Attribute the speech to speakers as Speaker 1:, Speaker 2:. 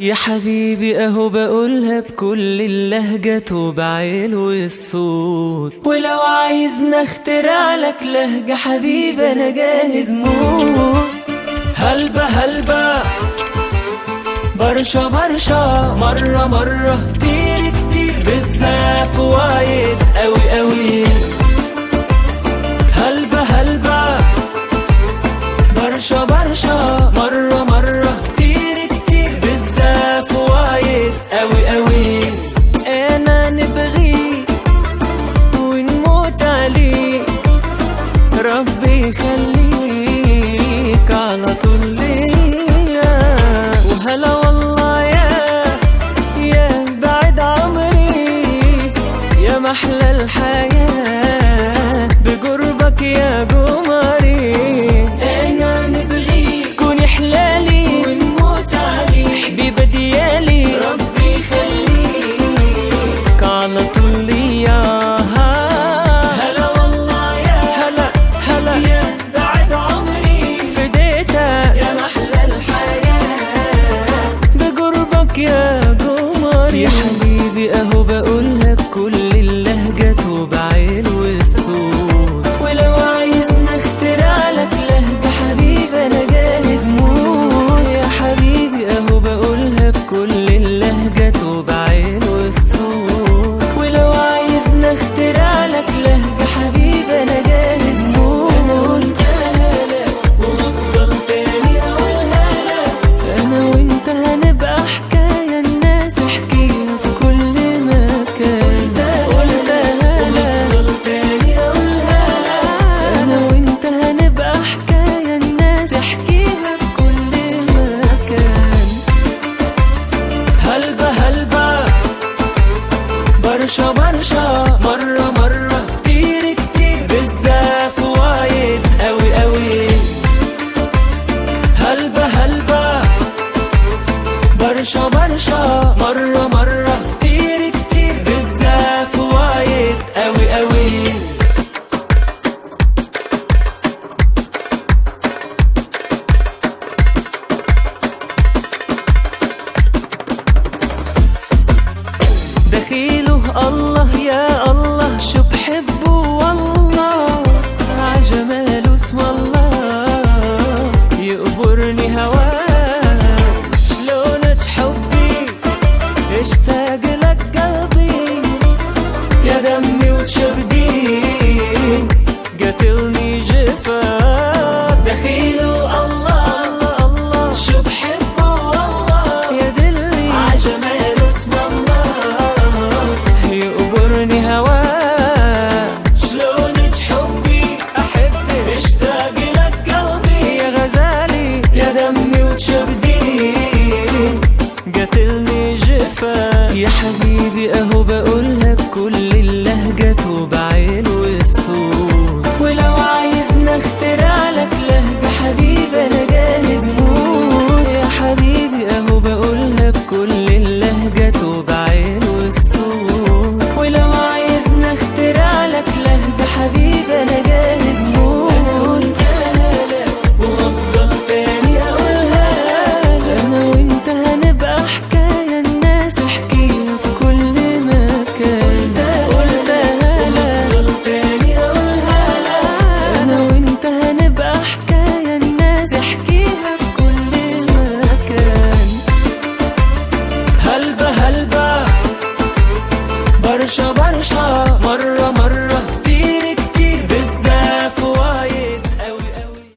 Speaker 1: يا حبيبي اهو بقولها بكل اللهجة وبعيل والصوت، ولو عايزنا اخترع لك لهجة حبيبي انا جاهز موت. هلبة هلبة برشا برشا مرة مرة كتير كتير بالزاف وايد قوي قوي. هلبة هلبة برشا برشا مرة مرة كتير كتير بالزاف وايد قوي قوي. انا نبغيك ونموت عليك، ربي يخليك على طول ليا. وهلا والله يا بعد عمري، يا محلى الحياة بقربك يا قمري. انا نبغيك كوني حلالي ونموت عليك، حبيبة ديالي ربي يخليك على طول ليا. هلا والله هلا هلا يا بعد عمري، فديتك يا محلى الحياة بقربك يا قمري. يا حبيبي اهو بقولها بكل اللهجة وبعيل والصوت، ولو عايزنا اخترع لك لهجة حبيبي انا جاهز موت. يا حبيبي اهو بقولها بكل اللهجة وبعيل والصوت، ولو عايزنا اخترع لك لهجة حبيبي انا جاهز موت. انا وانت هلا وافضل تاني اقولها لك، انا وانت هنبقى حكاية الناس تحكيها في كل مكان. قلتها وافضل تاني اقولها لك، انا وانت هنبقى حكاية الناس تحكيها في كل مكان. هلبة هلبة برشا برشا مرة مرة كتير كتير بالزاف وايد قوي قوي. هلبة هلبة برشا برشا مرة مرة كتير كتير بالزاف وايد قوي قوي. دخيله الله يا الله شو بحبه والله، عجماله اسم الله يقبرني هواك. شلونك حبي اشتاق لك قلبي، يا دمي وشبدي قتلني جفاك. دخيله الله الله شو بحبه والله، يا دلي عجماله اسم الله يقبرني هواك. شلونك حبي احبك اشتاق لك قلبي، يا غزالي يا دمي وشبدي قتلني جفاك. يا حبيبي اهو بقولها بكل اللهجة وبعيل والصوت، ولو عايزنا اخترع لك لهجة حبيبي انا جاهز موت. يا حبيبي اهو بقولها بكل اللهجة وبعيل والصوت، ولو عايزنا اخترع لك لهجة حبيبي انا جاهز موت. انا وانت هلا وافضل تاني اقولها لك، انا وانت هنبقى حكاية الناس تحكيها في كل مكان. قلتها وافضل تاني اقولها لك، انا وانت هنبقى حكاية الناس تحكيها في كل مكان. هلبة هلبة برشا برشا مرة مرة